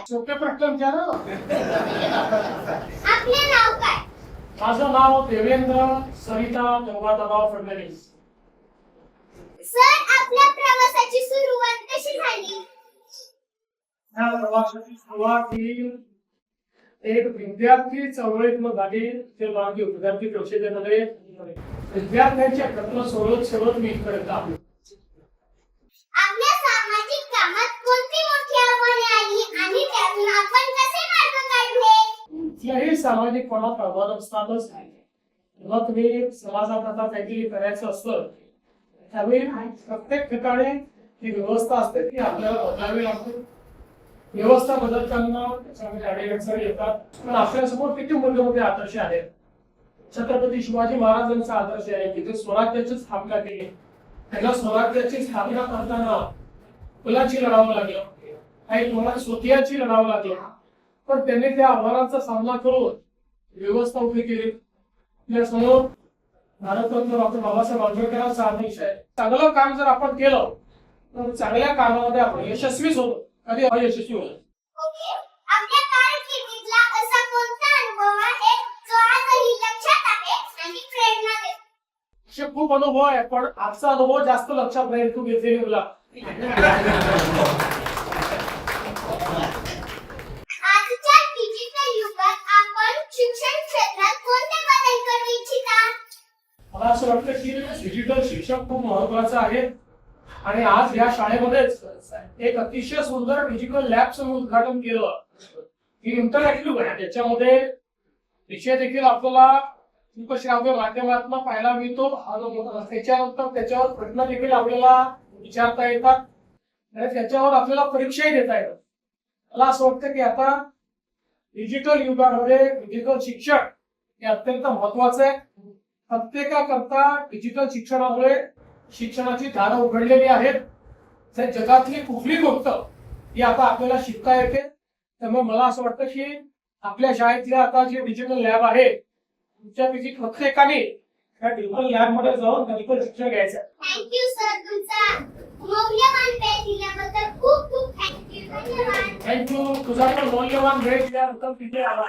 सोपे प्रश्न विचारा. आपले नाव काय? माझं नाव देवेंद्र सरिता गंगाधरराव फडणवीस. सर, आपल्या प्रवासाची सुरुवात कशी झाली? या प्रवासाची सुरुवात ही एक विद्यार्थी चळवळीतून झाली. ते मागे विद्यार्थी परिषदेमध्ये विद्यार्थ्यांच्या प्रश्न सोडवत मी इथपर्यंत आलो. आपल्या सामाजिक कामात कोणती मोठी आव्हाने आली आणि त्यातून आपण कसे मार्ग काढले? कुठल्याही सामाजिक कोणात आव्हान असतातच. जेव्हा तुम्ही समाजात आता काहीतरी करायचं असतं त्यावेळी प्रत्येक ठिकाणी ही व्यवस्था असते ती आपल्याला बदलावी लागते. व्यवस्था बदलताना त्याच्यामध्ये अडीअडचणी येतात. पण आपल्यासमोर किती मोठे आदर्श आहेत. छत्रपती शिवाजी महाराजांचा आदर्श आहे की ते स्वराज्याची स्थापना केली. त्यांना स्वराज्याची स्थापना करताना मुलाची लढावं लागलं, काही तुम्हाला स्वतःची लढावं लागलं, पण त्यांनी त्या आव्हानाचा सामना करून व्यवस्था उभी केली. त्यासमोर भारतरत्न डॉक्टर बाबासाहेब आंबेडकरांचा आदेश आहे. चांगलं काम जर आपण केलं तर चांगल्या कामामध्ये आपण यशस्वीच होतो, कधी अयशस्वी होतो. ओके. आपल्या कारकिर्दीतला असा कोणता अनुभव आहे जो आजही लक्षात आहे आणि प्रेरणा देतो? असे खूप अनुभव आहे, पण आजचा अनुभव जास्त लक्षात राहील. तू घेतलेली मुला आजच्या डिजिटल युगात आपण शिक्षण क्षेत्रात कोणते बदल करू इच्छिता? मला असं वाटतं की डिजिटल शिक्षण खूप महत्वाचं आहे. आणि आज या शाळेमध्येच एक अतिशय सुंदर डिजिटल लॅबचं उद्घाटन केलं की इंटरॅक्टिव्ह आहे. त्याच्यामध्ये विषय देखील आपल्याला श्राव्य माध्यमातून पाहायला मिळतो. त्याच्यानंतर त्याच्यावर प्रश्न देखील आपल्याला विचारता येतात आणि त्याच्यावर आपल्याला परीक्षाही देता येतात. मला असं वाटतं की आता डिजिटल युगामध्ये डिजिटल शिक्षण हे अत्यंत महत्वाचं आहे. प्रत्येकाकरता डिजिटल शिक्षणामुळे शिक्षणाची दारं उघडलेली आहेत. त्या जगातली कुठली गोष्ट ही आता आपल्याला शिकता येते. त्यामुळे मला असं वाटतं की आपल्या शाळेतल्या आता जे डिजिटल लॅब आहे तुमच्यापैकी प्रत्येकाने त्या डिजिटल लॅब मध्ये जाऊन डिजिटल शिक्षण घ्यायचं. थँक्यू सर, तुमचा मौल्यवान वेळ दिल्याबद्दल खूप खूप थँक्यू. धन्यवाद. थँक्यू. तुझा पण मौल्यवान वेळ दिल्याबद्दल तिथे आला.